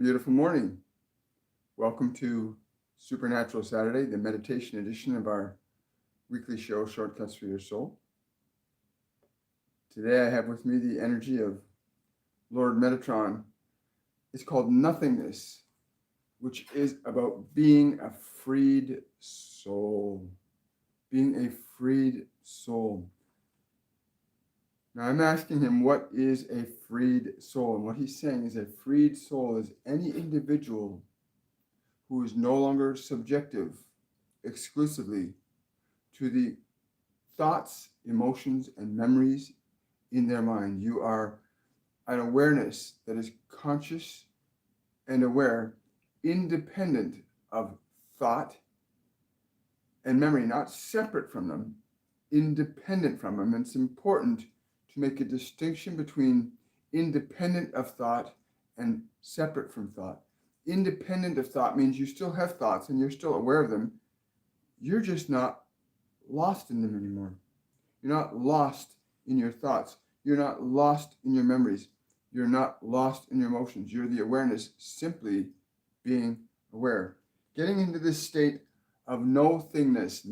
Beautiful morning. Welcome to Supernatural Saturday, the meditation edition of our weekly show, Shortcuts for Your Soul. Today I have with me the energy of Lord Metatron. It's called Nothingness, which is about being a freed soul. Being a freed soul. Now I'm asking him, what is a freed soul? And what he's saying is a freed soul is any individual who is no longer subjective exclusively to the thoughts, emotions, and memories in their mind. You are an awareness that is conscious and aware, independent of thought and memory, not separate from them, independent from them. And it's important to make a distinction between independent of thought and separate from thought. Independent of thought means you still have thoughts and you're still aware of them. You're just not lost in them anymore. You're not lost in your thoughts. You're not lost in your memories. You're not lost in your emotions. You're the awareness simply being aware. Getting into this state of nothingness,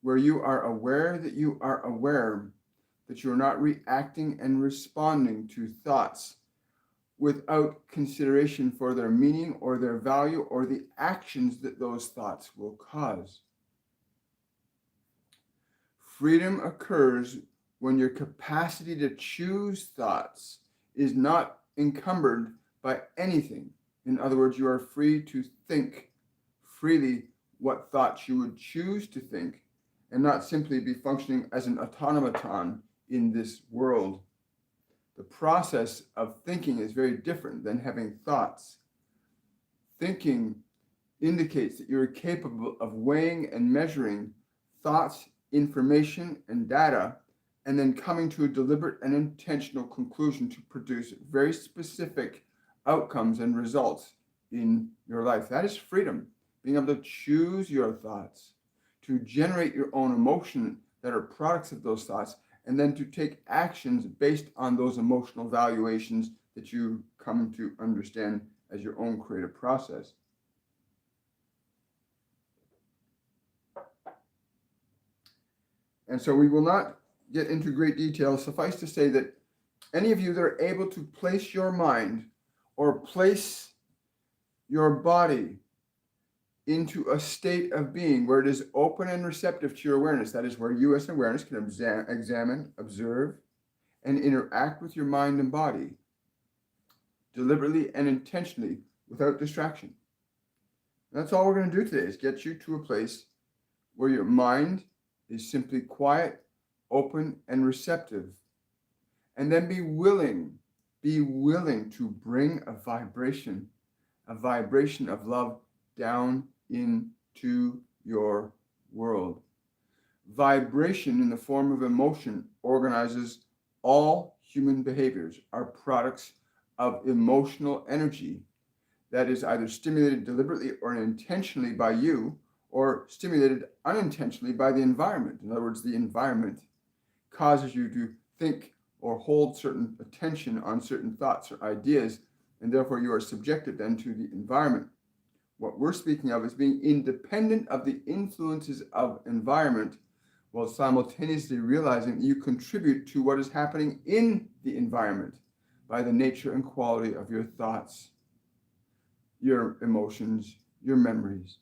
where you are aware that you are aware, that you're not reacting and responding to thoughts without consideration for their meaning or their value or the actions that those thoughts will cause. Freedom occurs when your capacity to choose thoughts is not encumbered by anything. In other words, you are free to think freely what thoughts you would choose to think and not simply be functioning as an automaton in this world. The process of thinking is very different than having thoughts. Thinking indicates that you're capable of weighing and measuring thoughts, information, and data, and then coming to a deliberate and intentional conclusion to produce very specific outcomes and results in your life. That is freedom, being able to choose your thoughts, to generate your own emotion that are products of those thoughts, and then to take actions based on those emotional valuations that you come to understand as your own creative process. And so we will not get into great detail. Suffice to say that any of you that are able to place your mind or place your body into a state of being where it is open and receptive to your awareness. That is where you as awareness can examine, observe, and interact with your mind and body deliberately and intentionally without distraction. And that's all we're going to do today, is get you to a place where your mind is simply quiet, open, and receptive. And then be willing to bring a vibration of love down into your world. Vibration in the form of emotion organizes all human behaviors, are products of emotional energy that is either stimulated deliberately or intentionally by you, or stimulated unintentionally by the environment. In other words, the environment causes you to think or hold certain attention on certain thoughts or ideas, and therefore you are subjected then to the environment. What we're speaking of is being independent of the influences of environment, while simultaneously realizing that you contribute to what is happening in the environment by the nature and quality of your thoughts, your emotions, your memories,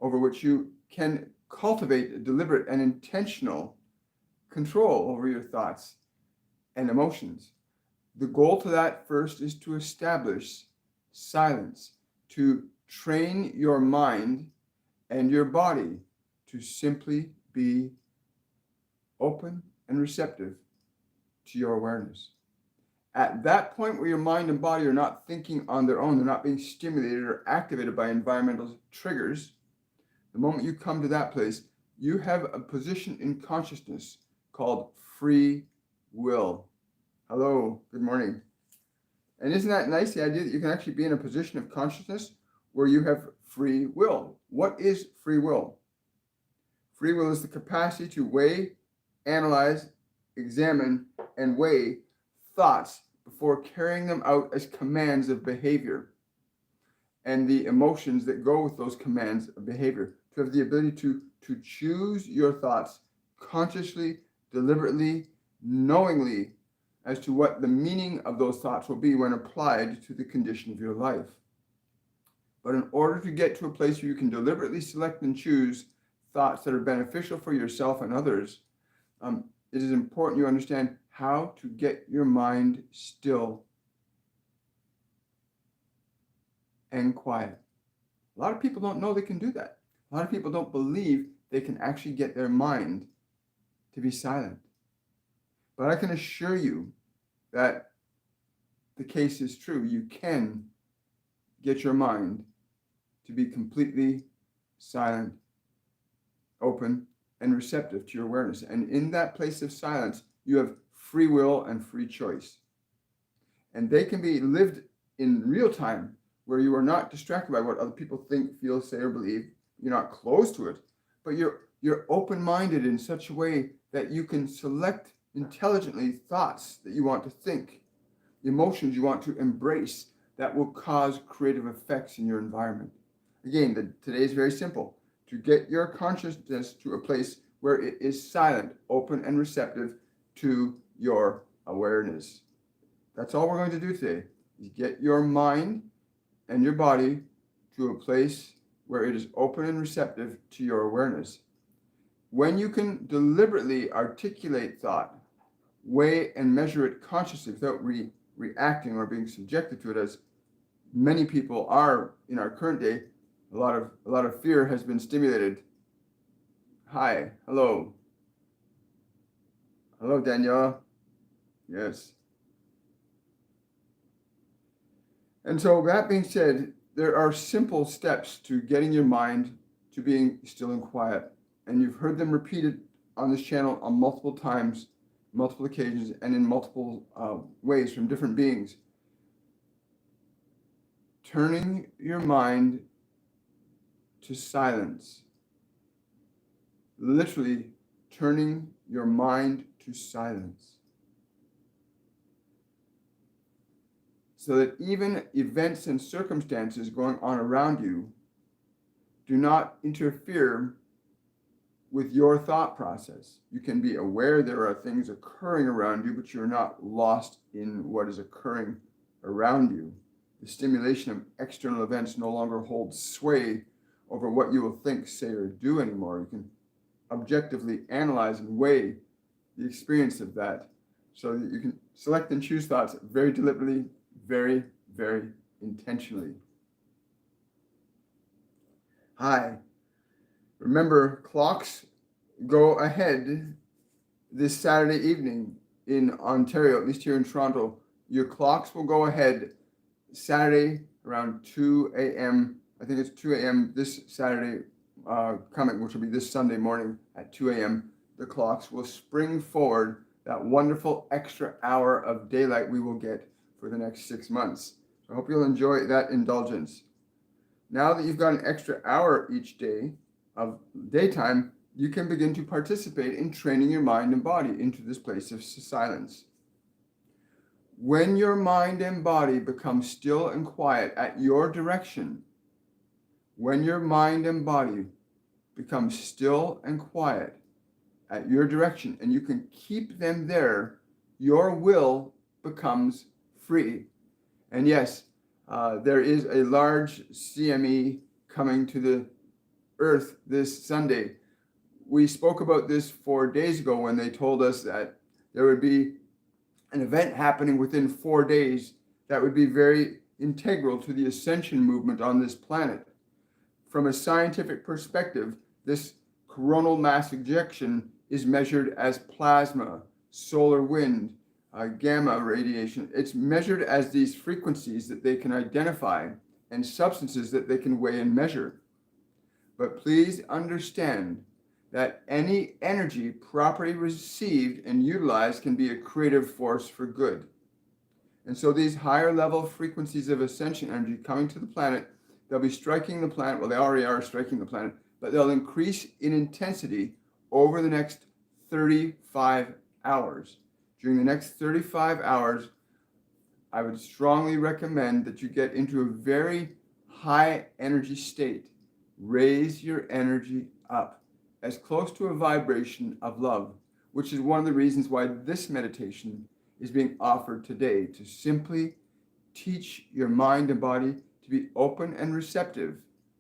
over which you can cultivate a deliberate and intentional control over your thoughts and emotions. The goal to that first is to establish silence, to train your mind and your body to simply be open and receptive to your awareness. At that point where your mind and body are not thinking on their own, they're not being stimulated or activated by environmental triggers, the moment you come to that place, you have a position in consciousness called free will. Hello, good morning. And isn't that nice, the idea that you can actually be in a position of consciousness where you have free will? What is free will? Free will is the capacity to weigh, analyze, examine, and weigh thoughts before carrying them out as commands of behavior and the emotions that go with those commands of behavior. To have the ability to choose your thoughts consciously, deliberately, knowingly, as to what the meaning of those thoughts will be when applied to the condition of your life. But in order to get to a place where you can deliberately select and choose thoughts that are beneficial for yourself and others, it is important you understand how to get your mind still and quiet. A lot of people don't know they can do that. A lot of people don't believe they can actually get their mind to be silent. But I can assure you that the case is true. You can get your mind to be completely silent, open, and receptive to your awareness. And in that place of silence, you have free will and free choice. And they can be lived in real time, where you are not distracted by what other people think, feel, say, or believe. You're not close to it, but you're open-minded in such a way that you can select intelligently thoughts that you want to think, emotions you want to embrace that will cause creative effects in your environment. Again, today is very simple. To get your consciousness to a place where it is silent, open, and receptive to your awareness. That's all we're going to do today, is get your mind and your body to a place where it is open and receptive to your awareness. When you can deliberately articulate thought, weigh and measure it consciously without reacting or being subjected to it, as many people are in our current day, a lot of fear has been stimulated. Hi, hello. Hello, Daniela. Yes. And so that being said, there are simple steps to getting your mind to being still and quiet. And you've heard them repeated on this channel on multiple times, multiple occasions, and in multiple ways from different beings. Turning your mind to silence. Literally turning your mind to silence. So that even events and circumstances going on around you do not interfere with your thought process. You can be aware there are things occurring around you, but you're not lost in what is occurring around you. The stimulation of external events no longer holds sway over what you will think, say, or do anymore. You can objectively analyze and weigh the experience of that so that you can select and choose thoughts very deliberately, very, very intentionally. Hi. Remember, clocks go ahead this Saturday evening in Ontario, at least here in Toronto. Your clocks will go ahead Saturday around 2 a.m. I think it's 2 a.m. this Saturday coming, which will be this Sunday morning at 2 a.m. The clocks will spring forward that wonderful extra hour of daylight we will get for the next 6 months. So I hope you'll enjoy that indulgence. Now that you've got an extra hour each day of daytime, you can begin to participate in training your mind and body into this place of silence. When your mind and body become still and quiet at your direction, when your mind and body become still and quiet at your direction, and you can keep them there, your will becomes free. And yes, there is a large CME coming to the earth this Sunday. We spoke about this 4 days ago when they told us that there would be an event happening within 4 days that would be very integral to the ascension movement on this planet. From a scientific perspective, this coronal mass ejection is measured as plasma, solar wind, gamma radiation. It's measured as these frequencies that they can identify and substances that they can weigh and measure. But please understand that any energy properly received and utilized can be a creative force for good. And so these higher level frequencies of ascension energy coming to the planet, they'll be striking the planet. Well, they already are striking the planet, but they'll increase in intensity over the next 35 hours. During the next 35 hours, I would strongly recommend that you get into a very high energy state. Raise your energy up as close to a vibration of love, which is one of the reasons why this meditation is being offered today, to simply teach your mind and body to be open and receptive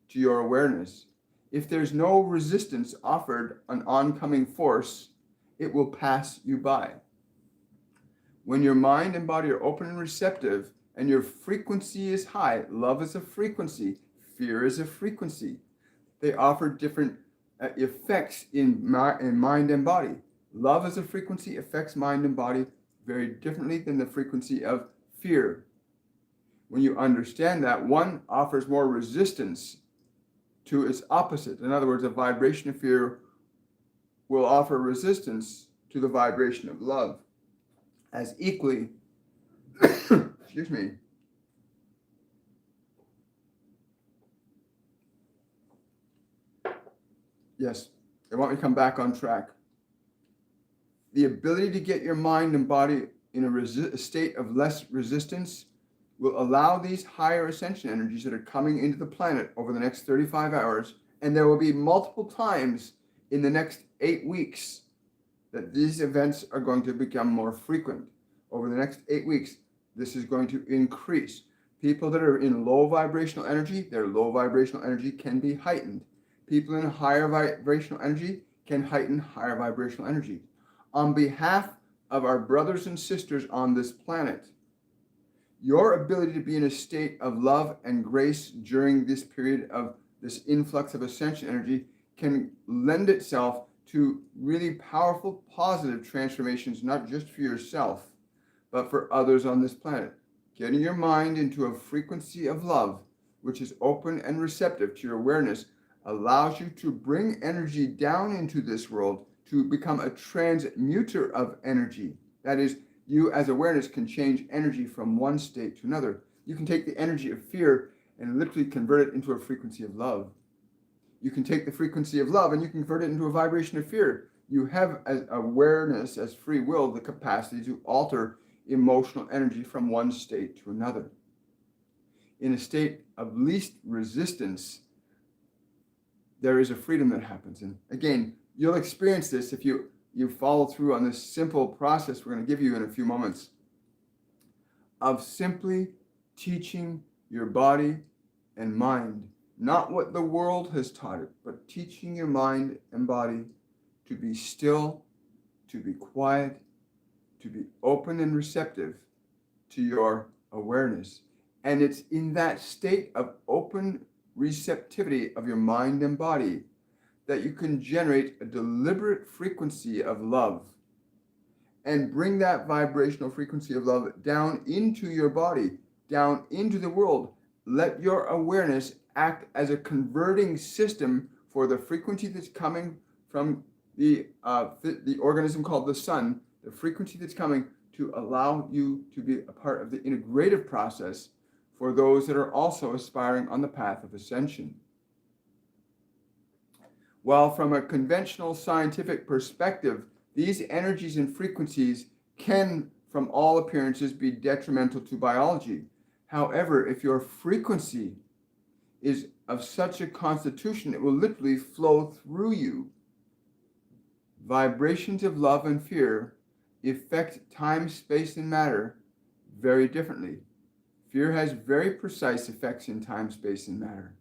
to your awareness. If there's no resistance offered an oncoming force, it will pass you by. When your mind and body are open and receptive and your frequency is high, love is a frequency, fear is a frequency. They offer different effects in mind and body. Love as a frequency affects mind and body very differently than the frequency of fear. When you understand that, one offers more resistance to its opposite. In other words, a vibration of fear will offer resistance to the vibration of love. As equally, excuse me, yes, they want me to come back on track. The ability to get your mind and body in a state of less resistance will allow these higher ascension energies that are coming into the planet over the next 35 hours, and there will be multiple times in the next 8 weeks that these events are going to become more frequent. Over the next 8 weeks, this is going to increase. People that are in low vibrational energy, their low vibrational energy can be heightened. People in higher vibrational energy can heighten higher vibrational energy. On behalf of our brothers and sisters on this planet, your ability to be in a state of love and grace during this period of this influx of ascension energy can lend itself to really powerful, positive transformations, not just for yourself, but for others on this planet. Getting your mind into a frequency of love, which is open and receptive to your awareness, allows you to bring energy down into this world to become a transmuter of energy. That is, you as awareness can change energy from one state to another. You can take the energy of fear and literally convert it into a frequency of love. You can take the frequency of love and you can convert it into a vibration of fear. You have, as awareness, as free will, the capacity to alter emotional energy from one state to another. In a state of least resistance, there is a freedom that happens. And again, you'll experience this if you follow through on this simple process we're going to give you in a few moments of simply teaching your body and mind, not what the world has taught it, but teaching your mind and body to be still, to be quiet, to be open and receptive to your awareness. And it's in that state of open receptivity of your mind and body that you can generate a deliberate frequency of love and bring that vibrational frequency of love down into your body, down into the world. Let your awareness act as a converting system for the frequency that's coming from the organism called the sun, the frequency that's coming to allow you to be a part of the integrative process for those that are also aspiring on the path of ascension. While from a conventional scientific perspective, these energies and frequencies can, from all appearances, be detrimental to biology. However, if your frequency is of such a constitution, it will literally flow through you. Vibrations of love and fear affect time, space, and matter very differently. Fear has very precise effects in time, space, and matter.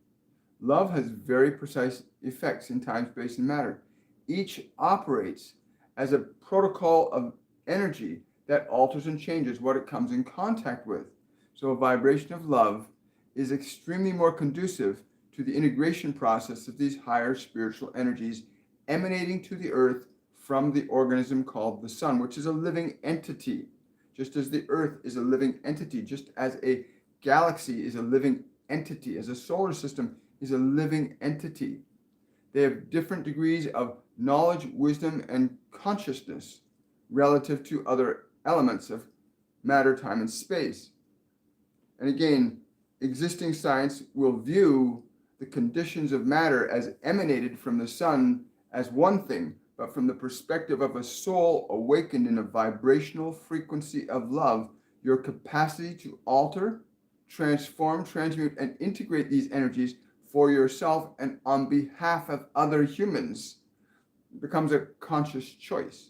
Love has very precise effects in time, space, and matter. Each operates as a protocol of energy that alters and changes what it comes in contact with. So a vibration of love is extremely more conducive to the integration process of these higher spiritual energies emanating to the earth from the organism called the sun, which is a living entity. Just as the earth is a living entity, just as a galaxy is a living entity, as a solar system is a living entity. They have different degrees of knowledge, wisdom, and consciousness relative to other elements of matter, time, and space. And again, existing science will view the conditions of matter as emanated from the sun as one thing, but from the perspective of a soul awakened in a vibrational frequency of love, your capacity to alter, transform, transmute, and integrate these energies for yourself and on behalf of other humans becomes a conscious choice.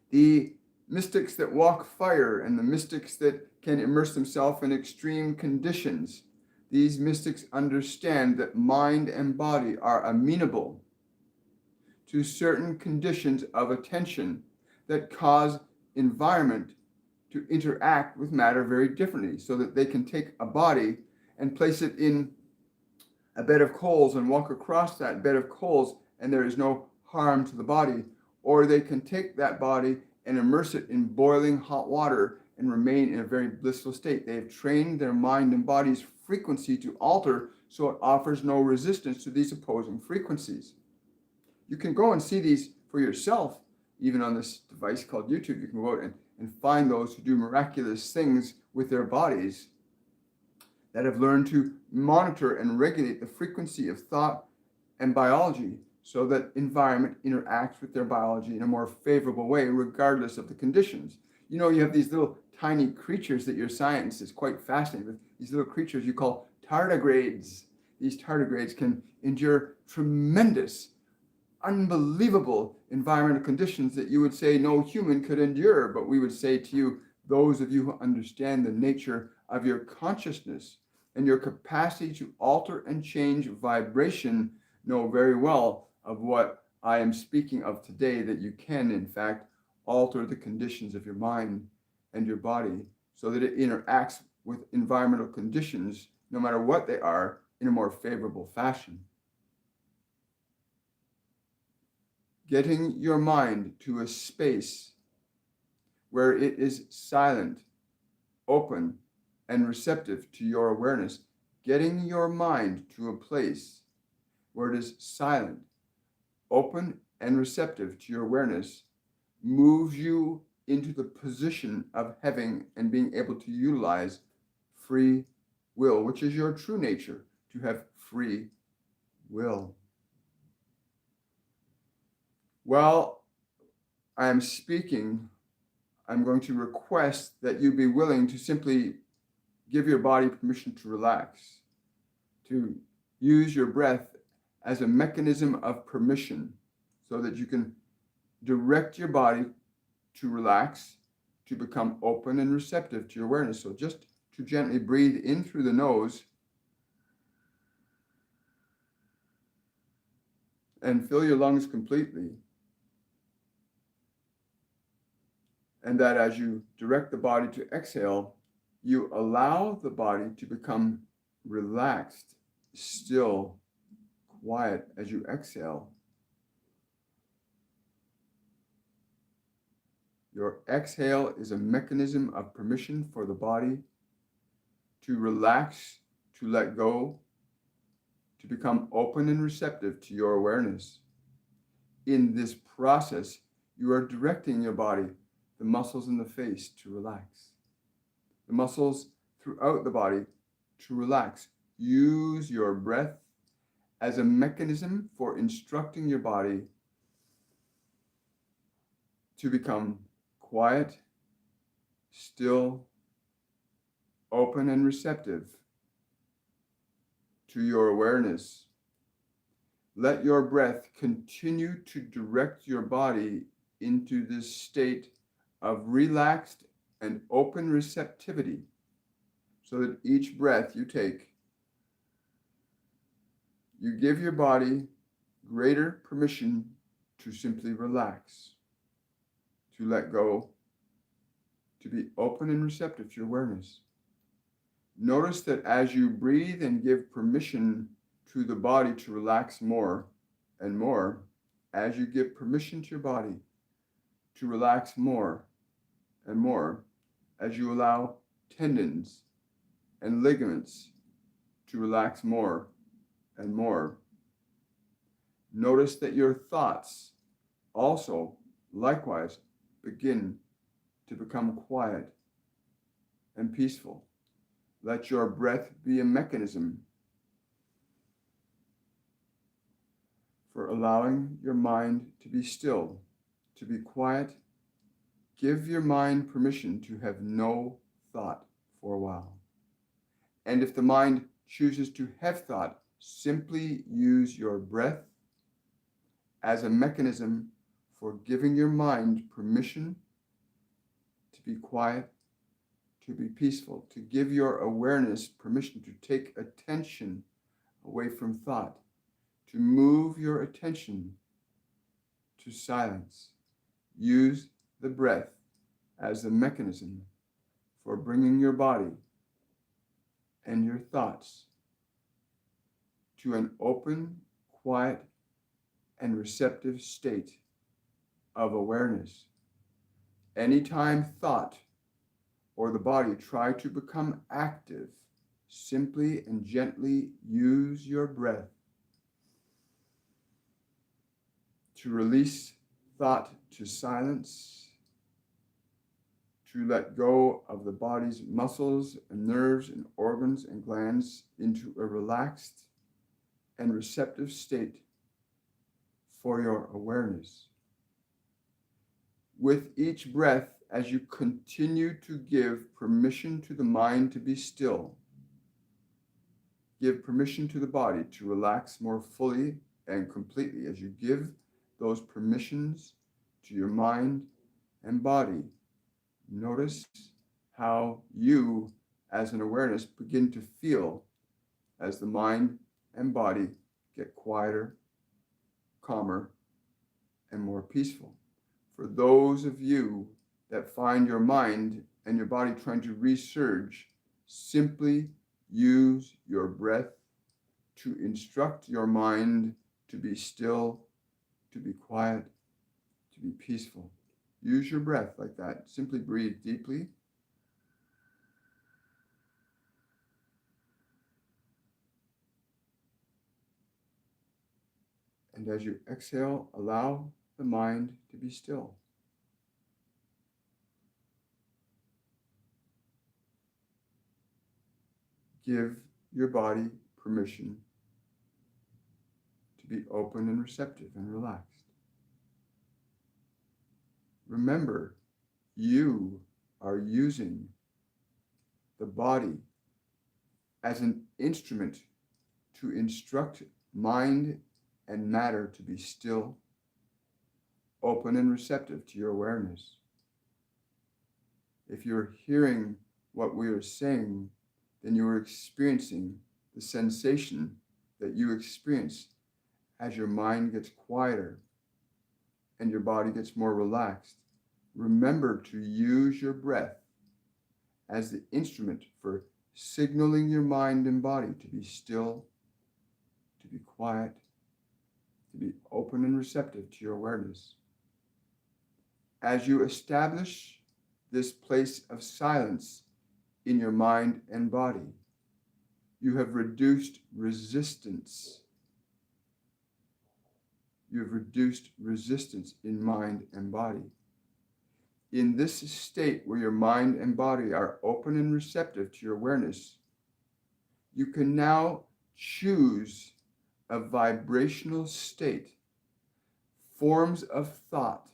The mystics that walk fire and the mystics that can immerse themselves in extreme conditions, these mystics understand that mind and body are amenable to certain conditions of attention that cause environment to interact with matter very differently, so that they can take a body and place it in a bed of coals and walk across that bed of coals and there is no harm to the body, or they can take that body and immerse it in boiling hot water and remain in a very blissful state. They have trained their mind and body's frequency to alter so it offers no resistance to these opposing frequencies. You can go and see these for yourself, even on this device called YouTube. You can go out and find those who do miraculous things with their bodies that have learned to monitor and regulate the frequency of thought and biology so that environment interacts with their biology in a more favorable way, regardless of the conditions. You know, you have these little tiny creatures that your science is quite fascinated with. These little creatures you call tardigrades. These tardigrades can endure tremendous, unbelievable environmental conditions that you would say no human could endure. But we would say to you, those of you who understand the nature of your consciousness and your capacity to alter and change vibration, know very well of what I am speaking of today, that you can, in fact, alter the conditions of your mind and your body so that it interacts with environmental conditions, no matter what they are, in a more favorable fashion. Getting your mind to a space where it is silent, open, and receptive to your awareness. Getting your mind to a place where it is silent, open, and receptive to your awareness moves you into the position of having and being able to utilize free will, which is your true nature, to have free will. While I am speaking, I'm going to request that you be willing to simply give your body permission to relax, to use your breath as a mechanism of permission so that you can direct your body to relax, to become open and receptive to your awareness. So just to gently breathe in through the nose and fill your lungs completely. And that as you direct the body to exhale, you allow the body to become relaxed, still, quiet as you exhale. Your exhale is a mechanism of permission for the body to relax, to let go, to become open and receptive to your awareness. In this process, you are directing your body, the muscles in the face, to relax. The muscles throughout the body to relax. Use your breath as a mechanism for instructing your body to become quiet, still, open, and receptive to your awareness. Let your breath continue to direct your body into this state of relaxed and open receptivity, so that each breath you take, you give your body greater permission to simply relax, to let go, to be open and receptive to your awareness. Notice that as you breathe and give permission to the body to relax more and more, as you give permission to your body to relax more and more, as you allow tendons and ligaments to relax more and more, notice that your thoughts also likewise begin to become quiet and peaceful. Let your breath be a mechanism for allowing your mind to be still, to be quiet, give your mind permission to have no thought for a while. And if the mind chooses to have thought, simply use your breath as a mechanism for giving your mind permission to be quiet, to be peaceful, to give your awareness permission to take attention away from thought, to move your attention to silence. Use the breath as a mechanism for bringing your body and your thoughts to an open, quiet, and receptive state of awareness. Anytime thought or the body try to become active, simply and gently use your breath to release thought to silence, to let go of the body's muscles and nerves and organs and glands into a relaxed and receptive state for your awareness. With each breath, as you continue to give permission to the mind to be still, give permission to the body to relax more fully and completely. As you give those permissions to your mind and body, notice how you, as an awareness, begin to feel as the mind and body get quieter, calmer, and more peaceful. For those of you that find your mind and your body trying to resurge, simply use your breath to instruct your mind to be still, to be quiet, to be peaceful. Use your breath like that. Simply breathe deeply. And as you exhale, allow the mind to be still. Give your body permission to be open and receptive and relaxed. Remember, you are using the body as an instrument to instruct mind and matter to be still, open and receptive to your awareness. If you're hearing what we are saying, then you are experiencing the sensation that you experience as your mind gets quieter and your body gets more relaxed. Remember to use your breath as the instrument for signaling your mind and body to be still, to be quiet, to be open and receptive to your awareness. As you establish this place of silence in your mind and body, you have reduced resistance. You have reduced resistance in mind and body. In this state where your mind and body are open and receptive to your awareness, you can now choose a vibrational state, forms of thought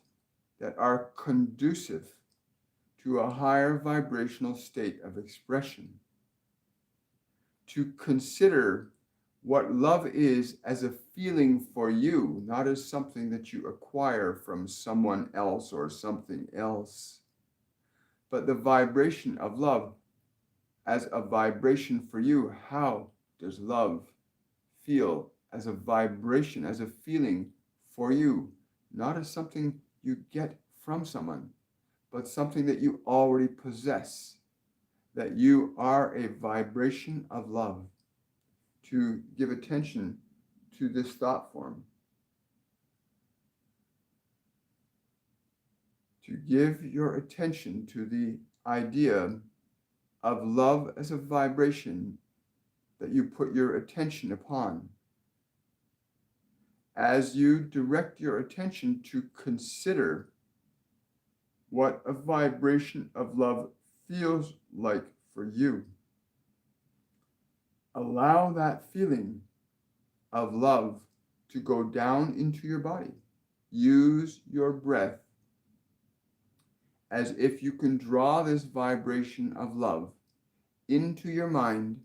that are conducive to a higher vibrational state of expression. To consider what love is as a feeling for you, not as something that you acquire from someone else or something else, but the vibration of love as a vibration for you. How does love feel as a vibration, as a feeling for you, not as something you get from someone, but something that you already possess, that you are a vibration of love? To give attention to this thought form, to give your attention to the idea of love as a vibration that you put your attention upon. As you direct your attention to consider what a vibration of love feels like for you, allow that feeling of love to go down into your body. Use your breath as if you can draw this vibration of love into your mind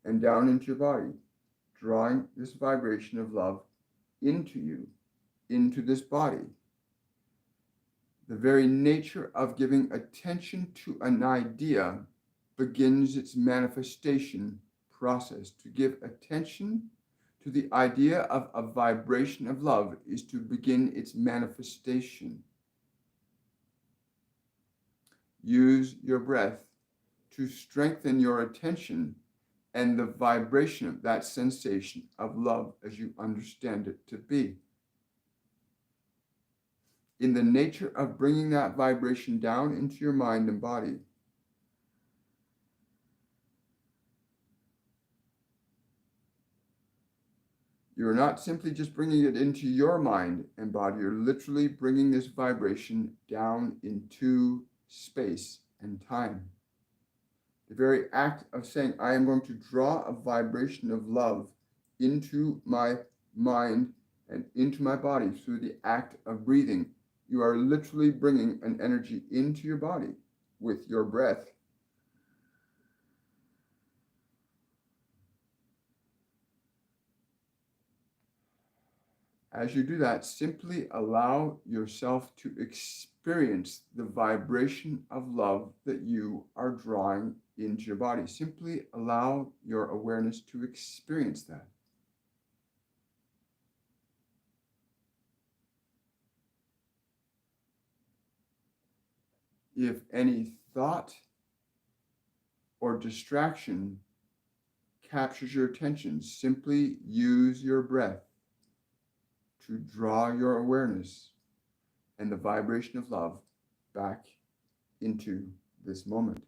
and down into your body, drawing this vibration of love into you, into this body. The very nature of giving attention to an idea begins its manifestation process. To give attention to the idea of a vibration of love is to begin its manifestation. Use your breath to strengthen your attention and the vibration of that sensation of love as you understand it to be. In the nature of bringing that vibration down into your mind and body, you're not simply just bringing it into your mind and body, you're literally bringing this vibration down into space and time. The very act of saying, I am going to draw a vibration of love into my mind and into my body through the act of breathing, you are literally bringing an energy into your body with your breath. As you do that, simply allow yourself to experience the vibration of love that you are drawing into your body. Simply allow your awareness to experience that. If any thought or distraction captures your attention, simply use your breath to draw your awareness and the vibration of love back into this moment.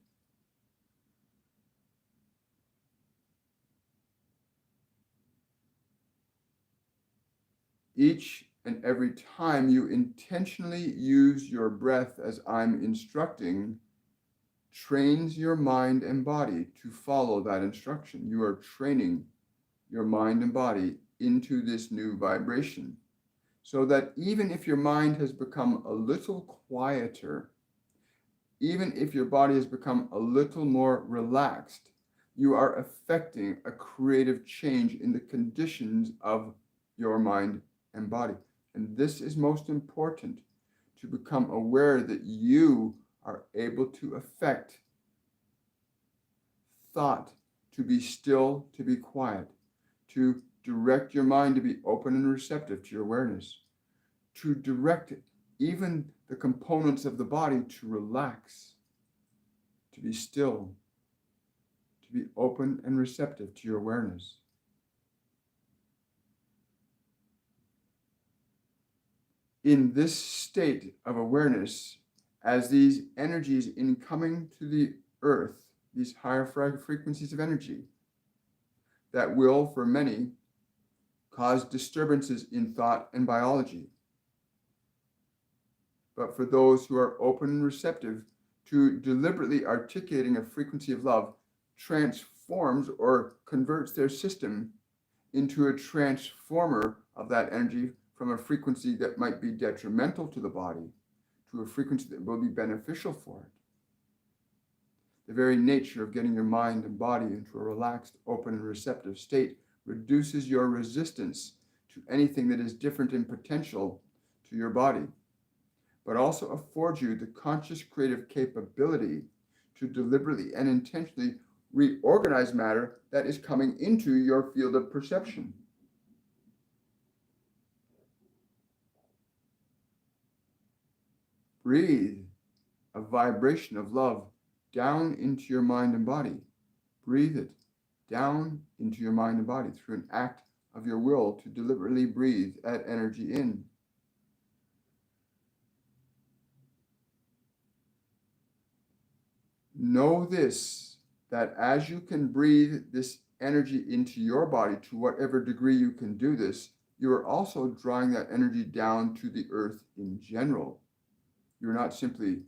Each and every time you intentionally use your breath as I'm instructing, trains your mind and body to follow that instruction. You are training your mind and body into this new vibration, so that even if your mind has become a little quieter, even if your body has become a little more relaxed, you are affecting a creative change in the conditions of your mind and body. And this is most important, to become aware that you are able to affect thought to be still, to be quiet, to direct your mind to be open and receptive to your awareness, to direct even the components of the body to relax, to be still, to be open and receptive to your awareness. In this state of awareness, as these energies in coming to the earth, these higher frequencies of energy, that will, for many, cause disturbances in thought and biology. But for those who are open and receptive to deliberately articulating a frequency of love, transforms or converts their system into a transformer of that energy from a frequency that might be detrimental to the body to a frequency that will be beneficial for it. The very nature of getting your mind and body into a relaxed, open, and receptive state reduces your resistance to anything that is different in potential to your body, but also affords you the conscious creative capability to deliberately and intentionally reorganize matter that is coming into your field of perception. Breathe a vibration of love down into your mind and body. Breathe it down into your mind and body through an act of your will to deliberately breathe that energy in. Know this, that as you can breathe this energy into your body, to whatever degree you can do this, you are also drawing that energy down to the earth in general. You're not simply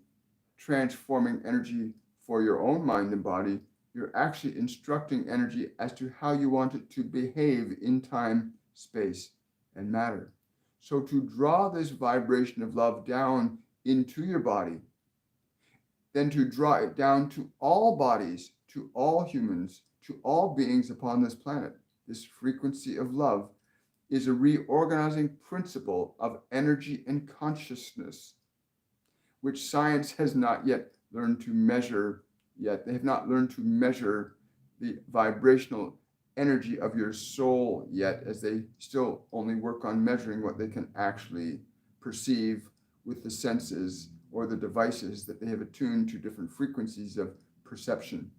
transforming energy for your own mind and body, you're actually instructing energy as to how you want it to behave in time, space, and matter. So to draw this vibration of love down into your body, then to draw it down to all bodies, to all humans, to all beings upon this planet. This frequency of love is a reorganizing principle of energy and consciousness, which science has not yet learned to measure yet. They have not learned to measure the vibrational energy of your soul yet, as they still only work on measuring what they can actually perceive with the senses or the devices that they have attuned to different frequencies of perception.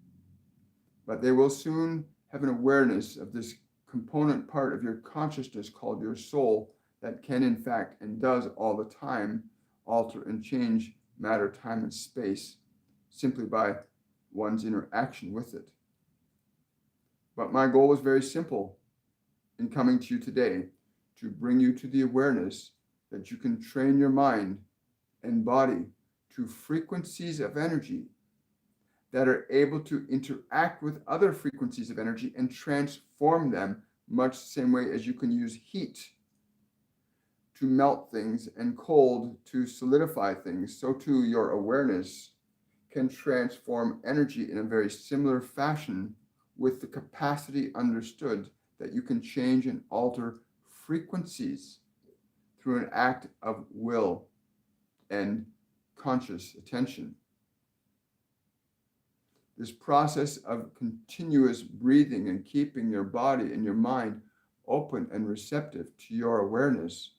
But they will soon have an awareness of this component part of your consciousness called your soul that can, in fact, and does all the time, alter and change matter, time, and space simply by one's interaction with it. But my goal was very simple in coming to you today, to bring you to the awareness that you can train your mind and body to frequencies of energy that are able to interact with other frequencies of energy and transform them, much the same way as you can use heat to melt things and cold to solidify things. So too your awareness can transform energy in a very similar fashion, with the capacity understood that you can change and alter frequencies through an act of will and conscious attention. This process of continuous breathing and keeping your body and your mind open and receptive to your awareness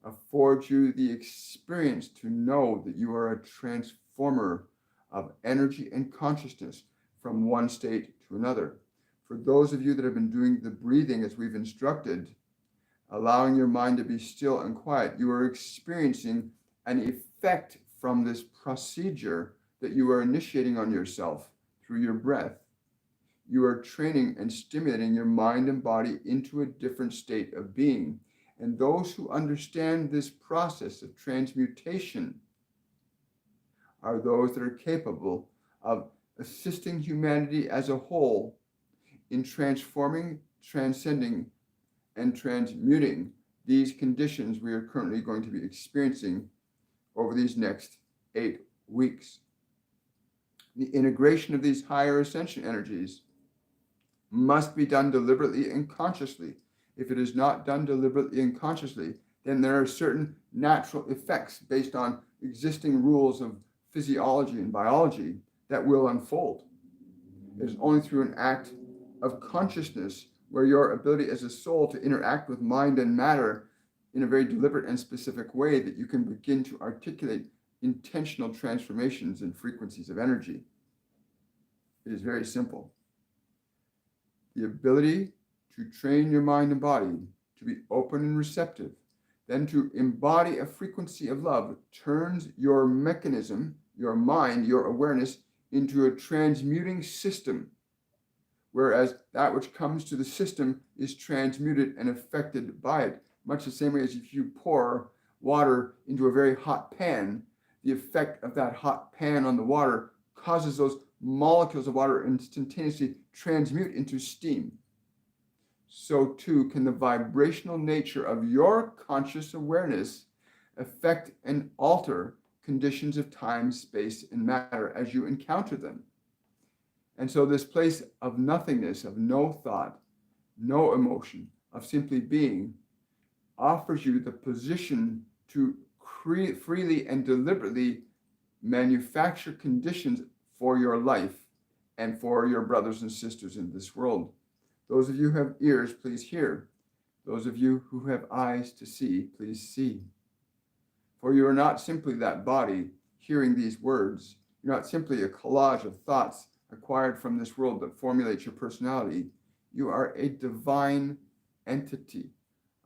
affords you the experience to know that you are a transformer of energy and consciousness from one state to another. For those of you that have been doing the breathing as we've instructed, allowing your mind to be still and quiet, you are experiencing an effect from this procedure that you are initiating on yourself through your breath. You are training and stimulating your mind and body into a different state of being. And those who understand this process of transmutation are those that are capable of assisting humanity as a whole in transforming, transcending, and transmuting these conditions we are currently going to be experiencing over these next 8 weeks. The integration of these higher ascension energies must be done deliberately and consciously. If it is not done deliberately and consciously, then there are certain natural effects based on existing rules of physiology and biology that will unfold. It is only through an act of consciousness where your ability as a soul to interact with mind and matter in a very deliberate and specific way that you can begin to articulate intentional transformations in frequencies of energy. It is very simple. The ability to train your mind and body to be open and receptive, then to embody a frequency of love, turns your mechanism, your mind, your awareness, into a transmuting system, whereas that which comes to the system is transmuted and affected by it, much the same way as if you pour water into a very hot pan, the effect of that hot pan on the water causes those molecules of water instantaneously transmute into steam. So too can the vibrational nature of your conscious awareness affect and alter conditions of time, space, and matter as you encounter them. And so this place of nothingness, of no thought, no emotion, of simply being, offers you the position to freely and deliberately manufacture conditions for your life and for your brothers and sisters in this world. Those of you who have ears, please hear. Those of you who have eyes to see, please see. For you are not simply that body hearing these words. You're not simply a collage of thoughts acquired from this world that formulates your personality. You are a divine entity,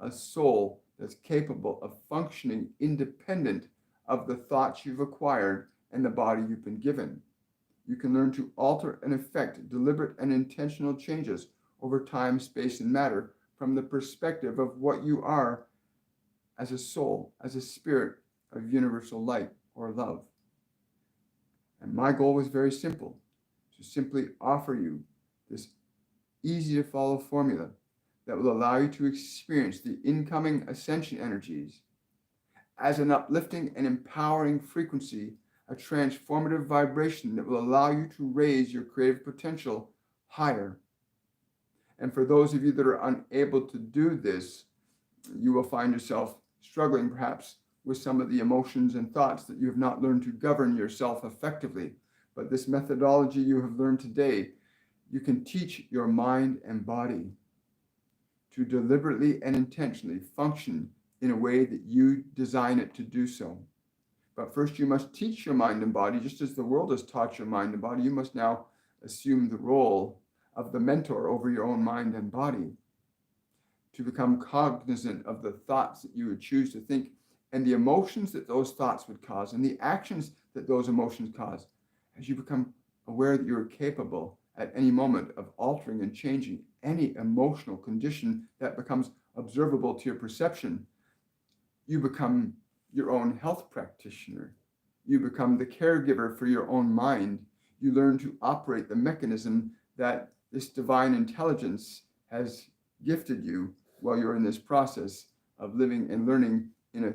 a soul that's capable of functioning independent of the thoughts you've acquired and the body you've been given. You can learn to alter and effect deliberate and intentional changes over time, space, and matter from the perspective of what you are as a soul, as a spirit of universal light or love. And my goal was very simple, to simply offer you this easy to follow formula that will allow you to experience the incoming ascension energies as an uplifting and empowering frequency, a transformative vibration that will allow you to raise your creative potential higher. And for those of you that are unable to do this, you will find yourself struggling perhaps with some of the emotions and thoughts that you have not learned to govern yourself effectively. But this methodology you have learned today, you can teach your mind and body to deliberately and intentionally function in a way that you design it to do so. But first, you must teach your mind and body, just as the world has taught your mind and body. You must now assume the role of the mentor over your own mind and body, to become cognizant of the thoughts that you would choose to think and the emotions that those thoughts would cause and the actions that those emotions cause. As you become aware that you are capable at any moment of altering and changing any emotional condition that becomes observable to your perception, you become your own health practitioner. You become the caregiver for your own mind. You learn to operate the mechanism that this divine intelligence has gifted you while you're in this process of living and learning in a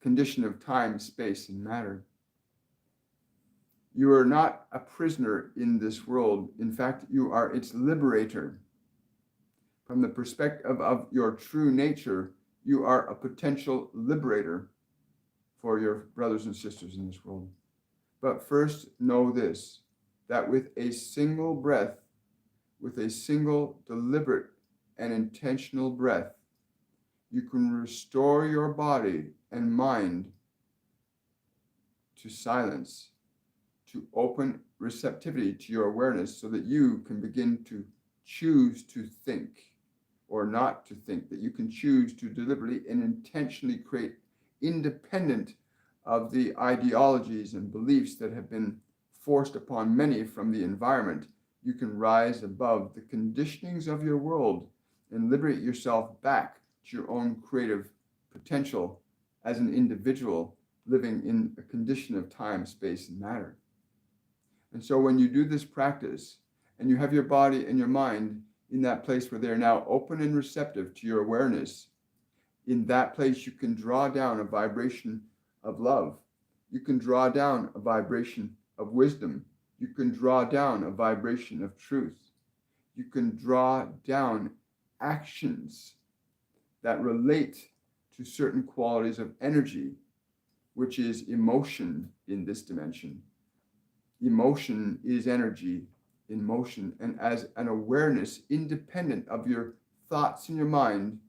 condition of time, space, and matter. You are not a prisoner in this world. In fact, you are its liberator. From the perspective of your true nature, you are a potential liberator for your brothers and sisters in this world. But first, know this, that with a single breath, with a single deliberate and intentional breath, you can restore your body and mind to silence, to open receptivity to your awareness so that you can begin to choose to think or not to think, that you can choose to deliberately and intentionally create independent of the ideologies and beliefs that have been forced upon many from the environment. You can rise above the conditionings of your world and liberate yourself back to your own creative potential as an individual living in a condition of time, space, and matter. And so when you do this practice and you have your body and your mind in that place where they're now open and receptive to your awareness, in that place you can draw down a vibration of love. You can draw down a vibration of wisdom. You can draw down a vibration of truth. You can draw down actions that relate to certain qualities of energy, which is emotion in this dimension. Emotion is energy in motion, and as an awareness independent of your thoughts in your mind,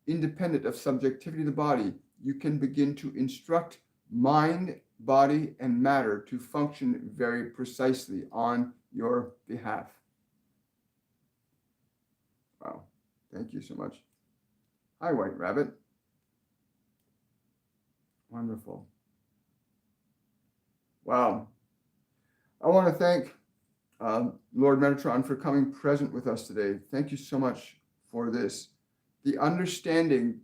independent of subjectivity of the body, you can begin to instruct mind, body, and matter to function very precisely on your behalf. Wow, thank you so much. Hi, White Rabbit. Wonderful. Wow. I want to thank Lord Metatron for coming present with us today. Thank you so much for this. The understanding,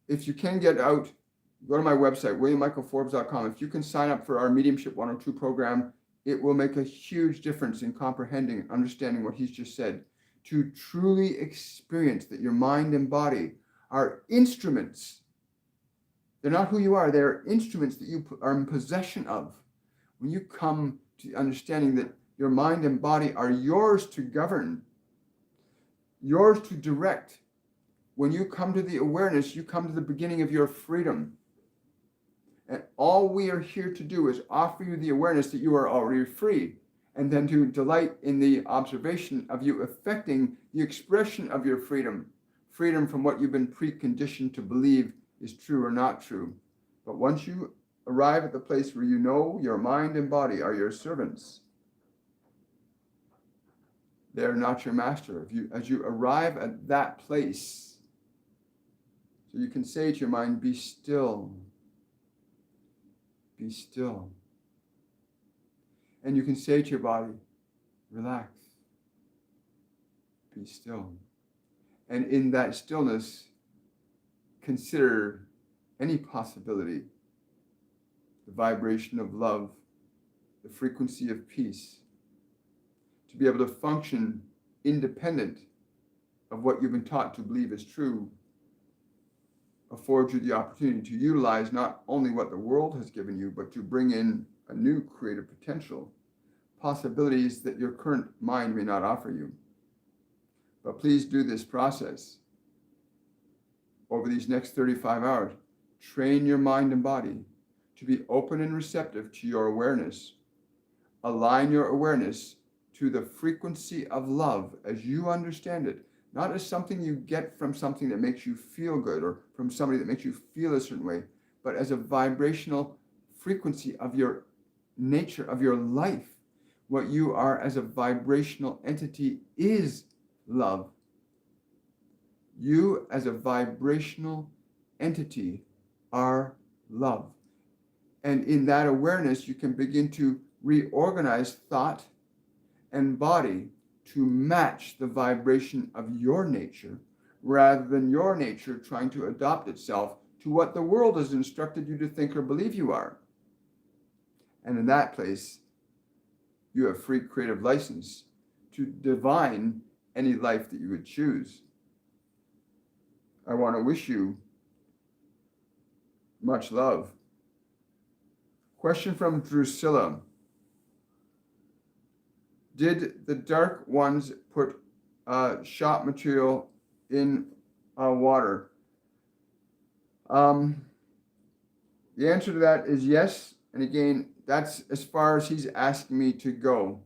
if you can get out, go to my website, williammichaelforbes.com. If you can sign up for our Mediumship 102 program, it will make a huge difference in comprehending and understanding what he's just said. To truly experience that your mind and body are instruments. They're not who you are. They're instruments that you are in possession of. When you come to the understanding that your mind and body are yours to govern, yours to direct, when you come to the awareness, you come to the beginning of your freedom. And all we are here to do is offer you the awareness that you are already free, and then to delight in the observation of you affecting the expression of your freedom, freedom from what you've been preconditioned to believe is true or not true. But once you arrive at the place where you know your mind and body are your servants, they're not your master. As you arrive at that place, so you can say to your mind, be still, be still. And you can say to your body, relax, be still. And in that stillness, consider any possibility, the vibration of love, the frequency of peace, to be able to function independent of what you've been taught to believe is true, affords you the opportunity to utilize not only what the world has given you, but to bring in a new creative potential, possibilities that your current mind may not offer you. But please do this process over these next 35 hours. Train your mind and body to be open and receptive to your awareness. Align your awareness to the frequency of love as you understand it, not as something you get from something that makes you feel good or from somebody that makes you feel a certain way, but as a vibrational frequency of your nature, of your life. What you are as a vibrational entity is love. You as a vibrational entity are love. And in that awareness, you can begin to reorganize thought and body to match the vibration of your nature, rather than your nature trying to adopt itself to what the world has instructed you to think or believe you are. And in that place, you have free creative license to divine any life that you would choose. I want to wish you much love. Question from Drusilla. Did the dark ones put shot material in water? The answer to that is yes. And again, that's as far as he's asking me to go.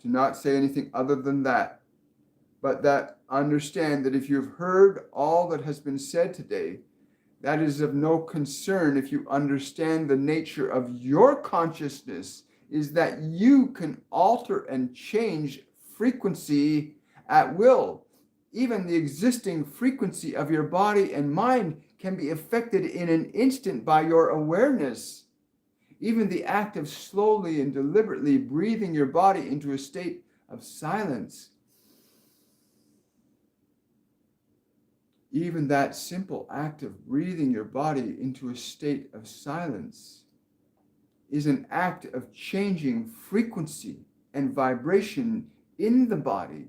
To not say anything other than that. But that understand that if you've heard all that has been said today, that is of no concern if you understand the nature of your consciousness is that you can alter and change frequency at will. Even the existing frequency of your body and mind can be affected in an instant by your awareness. Even the act of slowly and deliberately breathing your body into a state of silence. Even that simple act of breathing your body into a state of silence is an act of changing frequency and vibration in the body.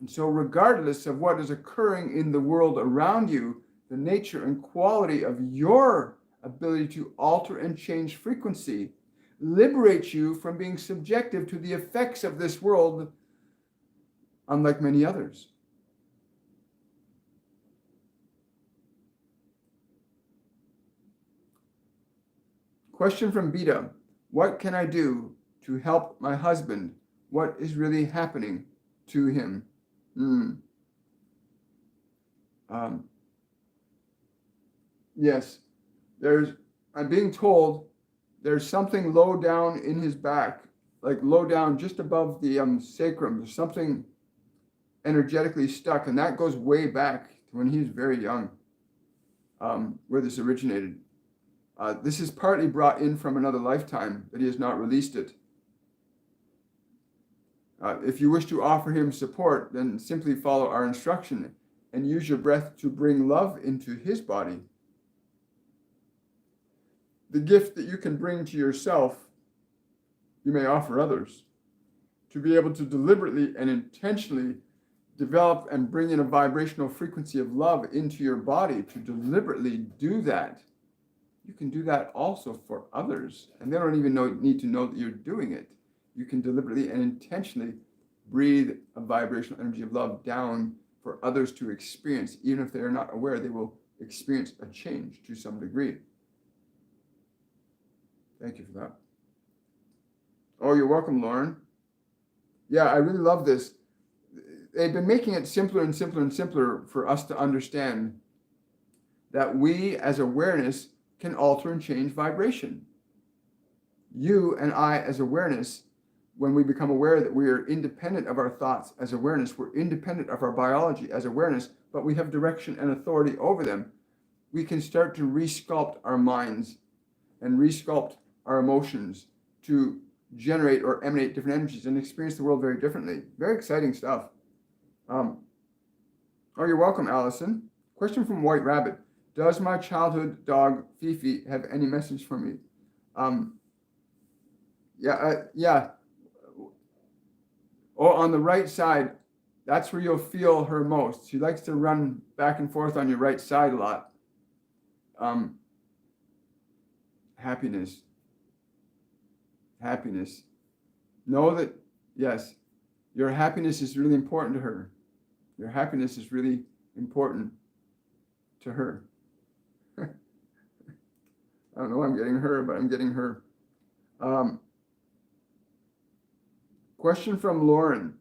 And so regardless of what is occurring in the world around you, the nature and quality of your ability to alter and change frequency liberates you from being subjective to the effects of this world, unlike many others. Question from Beta. What can I do to help my husband? What is really happening to him? Yes, I'm being told there's something low down in his back, like low down just above the sacrum. There's something energetically stuck, and that goes way back to when he was very young, where this originated. This is partly brought in from another lifetime, but he has not released it. If you wish to offer him support, then simply follow our instruction and use your breath to bring love into his body. The gift that you can bring to yourself, you may offer others. To be able to deliberately and intentionally develop and bring in a vibrational frequency of love into your body, to deliberately do that. You can do that also for others, and they don't even need to know that you're doing it. You can deliberately and intentionally breathe a vibrational energy of love down for others to experience. Even if they are not aware, they will experience a change to some degree. Thank you for that. Oh, you're welcome, Lauren. Yeah, I really love this. They've been making it simpler and simpler and simpler for us to understand that we as awareness can alter and change vibration. You and I as awareness, when we become aware that we are independent of our thoughts as awareness, we're independent of our biology as awareness, but we have direction and authority over them, we can start to resculpt our minds and resculpt our emotions to generate or emanate different energies and experience the world very differently. Very exciting stuff. Oh, you're welcome, Allison. Question from White Rabbit. Does my childhood dog, Fifi, have any message for me? Yeah. Or on the right side, that's where you'll feel her most. She likes to run back and forth on your right side a lot. Happiness. Happiness. Know that, yes, your happiness is really important to her. Your happiness is really important to her. I don't know why I'm getting her, but I'm getting her. Question from Lauren.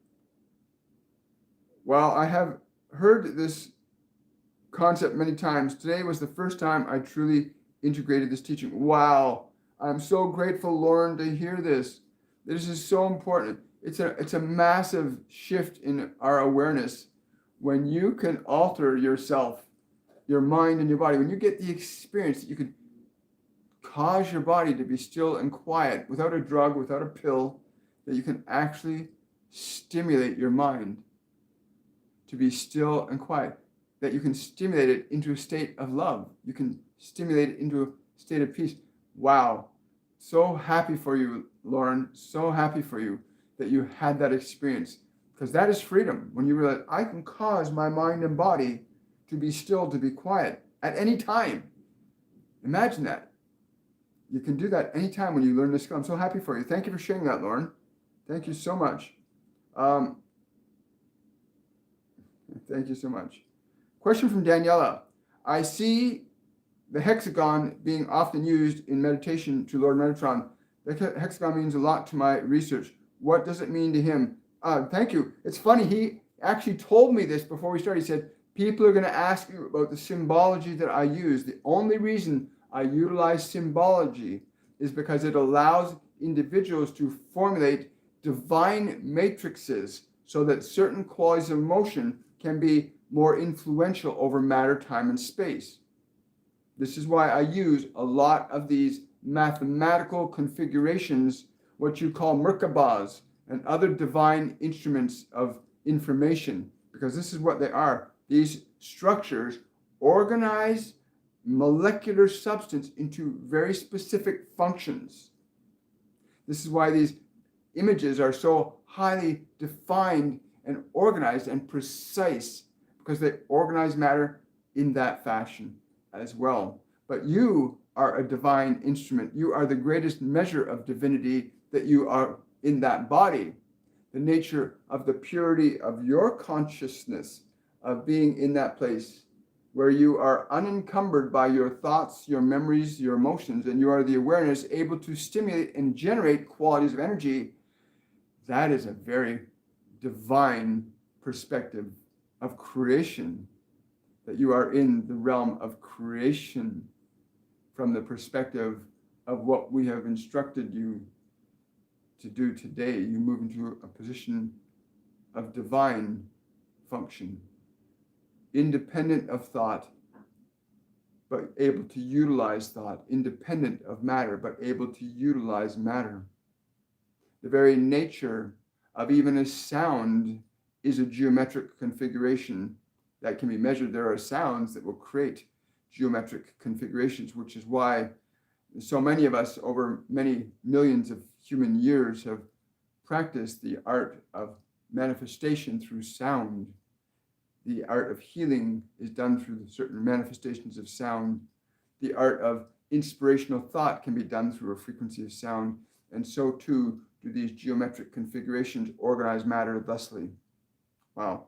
Well, I have heard this concept many times. Today was the first time I truly integrated this teaching. Wow. I'm so grateful, Lauren, to hear this. This is so important. It's a massive shift in our awareness when you can alter yourself, your mind and your body. When you get the experience that you can cause your body to be still and quiet without a drug, without a pill, that you can actually stimulate your mind to be still and quiet, that you can stimulate it into a state of love. You can stimulate it into a state of peace. Wow. So happy for you, Lauren. So happy for you that you had that experience, because that is freedom. When you realize I can cause my mind and body to be still, to be quiet at any time. Imagine that. You can do that anytime when you learn this skill. I'm so happy for you. Thank you for sharing that, Lauren. Thank you so much. Thank you so much. Question from Daniela. I see the hexagon being often used in meditation to Lord Metatron. The hexagon means a lot to my research. What does it mean to him? Thank you. It's funny. He actually told me this before we started. He said, people are going to ask you about the symbology that I use. The only reason I utilize symbology is because it allows individuals to formulate divine matrices so that certain qualities of motion can be more influential over matter, time, and space. This is why I use a lot of these mathematical configurations, what you call Merkabahs, and other divine instruments of information, because this is what they are. These structures organize molecular substance into very specific functions. This is why these images are so highly defined and organized and precise, because they organize matter in that fashion as well. But you are a divine instrument. You are the greatest measure of divinity, that you are in that body. The nature of the purity of your consciousness, of being in that place where you are unencumbered by your thoughts, your memories, your emotions, and you are the awareness able to stimulate and generate qualities of energy. That is a very divine perspective of creation, that you are in the realm of creation from the perspective of what we have instructed you to do today. You move into a position of divine function, independent of thought, but able to utilize thought, independent of matter, but able to utilize matter. The very nature of even a sound is a geometric configuration that can be measured. There are sounds that will create geometric configurations, which is why so many of us over many millions of human years have practiced the art of manifestation through sound. The art of healing is done through certain manifestations of sound. The art of inspirational thought can be done through a frequency of sound. And so too do these geometric configurations organize matter thusly. Wow.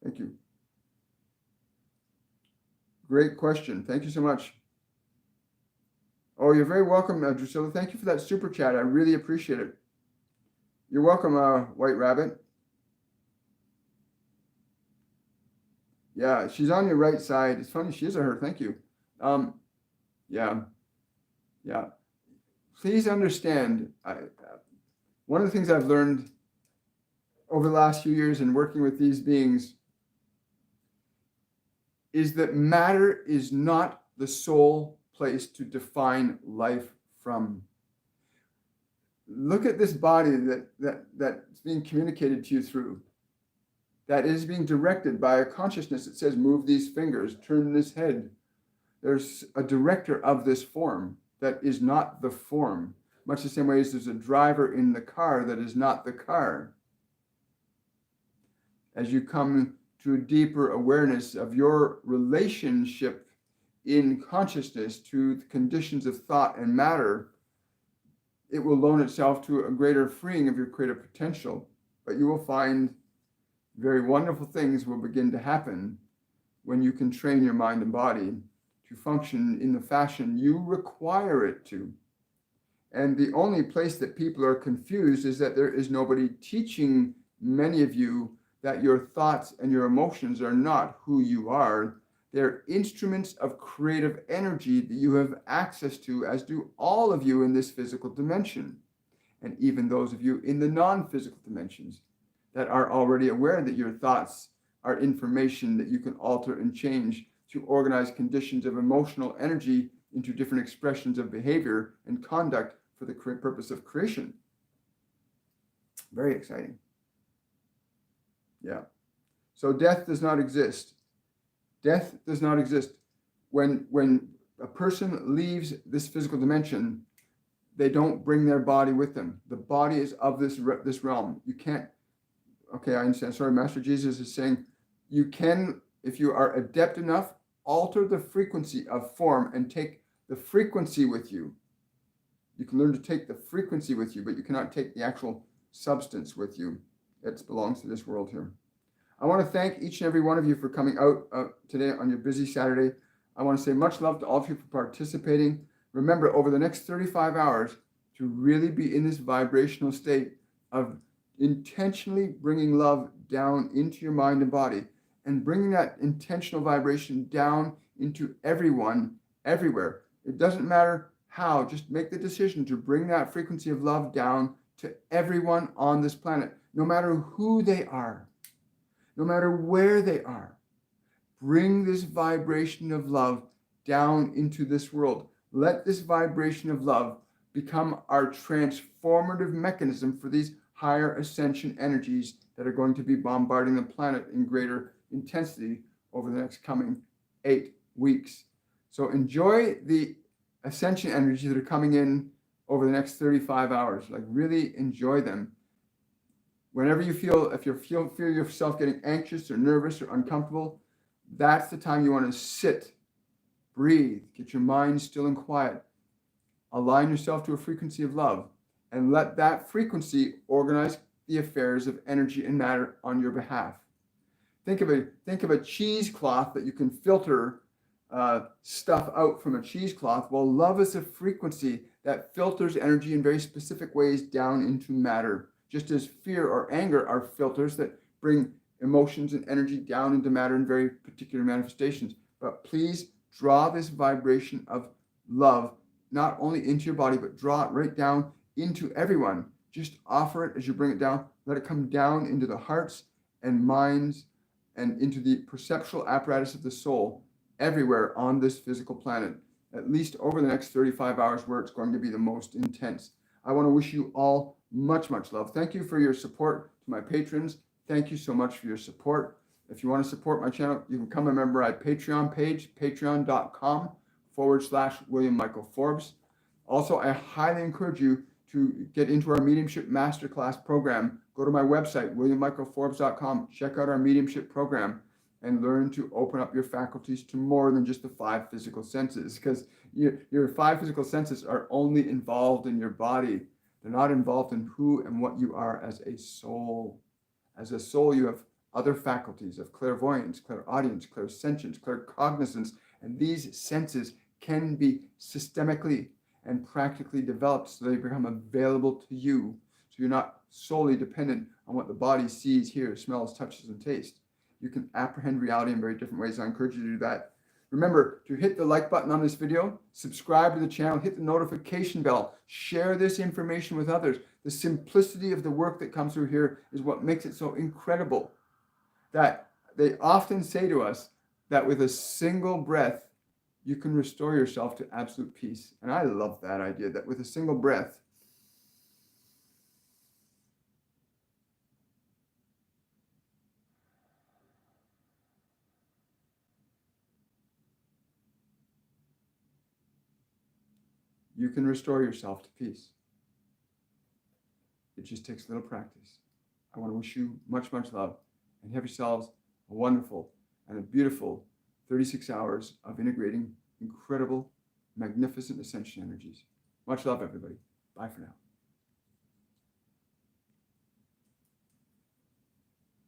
Thank you. Great question. Thank you so much. Oh, you're very welcome, Drusilla. Thank you for that super chat. I really appreciate it. You're welcome, White Rabbit. Yeah, she's on your right side. It's funny, she is a her. Thank you. Yeah. Please understand, one of the things I've learned over the last few years in working with these beings is that matter is not the sole place to define life from. Look at this body that's being communicated to you through, that is being directed by a consciousness that says, move these fingers, turn this head. There's a director of this form that is not the form, much the same way as there's a driver in the car that is not the car. as you come to a deeper awareness of your relationship in consciousness to the conditions of thought and matter, it will loan itself to a greater freeing of your creative potential. But you will find very wonderful things will begin to happen when you can train your mind and body to function in the fashion you require it to. And the only place that people are confused is that there is nobody teaching many of you that your thoughts and your emotions are not who you are. They're instruments of creative energy that you have access to, as do all of you in this physical dimension, and even those of you in the non-physical dimensions that are already aware that your thoughts are information that you can alter and change to organize conditions of emotional energy into different expressions of behavior and conduct for the purpose of creation. Very exciting. Yeah. So death does not exist. Death does not exist. When a person leaves this physical dimension, they don't bring their body with them. The body is of this realm. You can't. Okay, I understand. Sorry, Master Jesus is saying you can, if you are adept enough, alter the frequency of form and take the frequency with you. You can learn to take the frequency with you, but you cannot take the actual substance with you. It belongs to this world here. I want to thank each and every one of you for coming out today on your busy Saturday. I want to say much love to all of you for participating. Remember, over the next 35 hours, to really be in this vibrational state of intentionally bringing love down into your mind and body, and bringing that intentional vibration down into everyone, everywhere. It doesn't matter how, just make the decision to bring that frequency of love down to everyone on this planet, no matter who they are, no matter where they are. Bring this vibration of love down into this world. Let this vibration of love become our transformative mechanism for these higher ascension energies that are going to be bombarding the planet in greater intensity over the next coming 8 weeks. So enjoy the ascension energies that are coming in over the next 35 hours. Like, really enjoy them. Whenever you feel, if you feel yourself getting anxious or nervous or uncomfortable, that's the time you want to sit, breathe, get your mind still and quiet, align yourself to a frequency of love, and let that frequency organize the affairs of energy and matter on your behalf. Think of a cheesecloth that you can filter stuff out from a cheesecloth. Well, love is a frequency that filters energy in very specific ways down into matter, just as fear or anger are filters that bring emotions and energy down into matter in very particular manifestations. But please draw this vibration of love not only into your body, but draw it right down into everyone. Just offer it as you bring it down. Let it come down into the hearts and minds and into the perceptual apparatus of the soul everywhere on this physical planet, at least over the next 35 hours where it's going to be the most intense. I want to wish you all much, much love. Thank you for your support to my patrons. Thank you so much for your support. If you want to support my channel, you can become a member at Patreon page, patreon.com/William Michael Forbes. Also, I highly encourage you to get into our Mediumship Masterclass program. Go to my website, WilliamMichaelForbes.com. Check out our Mediumship program and learn to open up your faculties to more than just the 5 physical senses, because your 5 physical senses are only involved in your body. They're not involved in who and what you are as a soul. As a soul, you have other faculties of clairvoyance, clairaudience, clairsentience, claircognizance, and these senses can be systemically and practically developed so they become available to you. So you're not solely dependent on what the body sees, hears, smells, touches, and tastes. You can apprehend reality in very different ways. I encourage you to do that. Remember to hit the like button on this video, subscribe to the channel, hit the notification bell, share this information with others. The simplicity of the work that comes through here is what makes it so incredible. That they often say to us that with a single breath, you can restore yourself to absolute peace. And I love that idea, that with a single breath, you can restore yourself to peace. It just takes a little practice. I want to wish you much, much love and have yourselves a wonderful and a beautiful 36 hours of integrating incredible, magnificent ascension energies. Much love, everybody. Bye for now.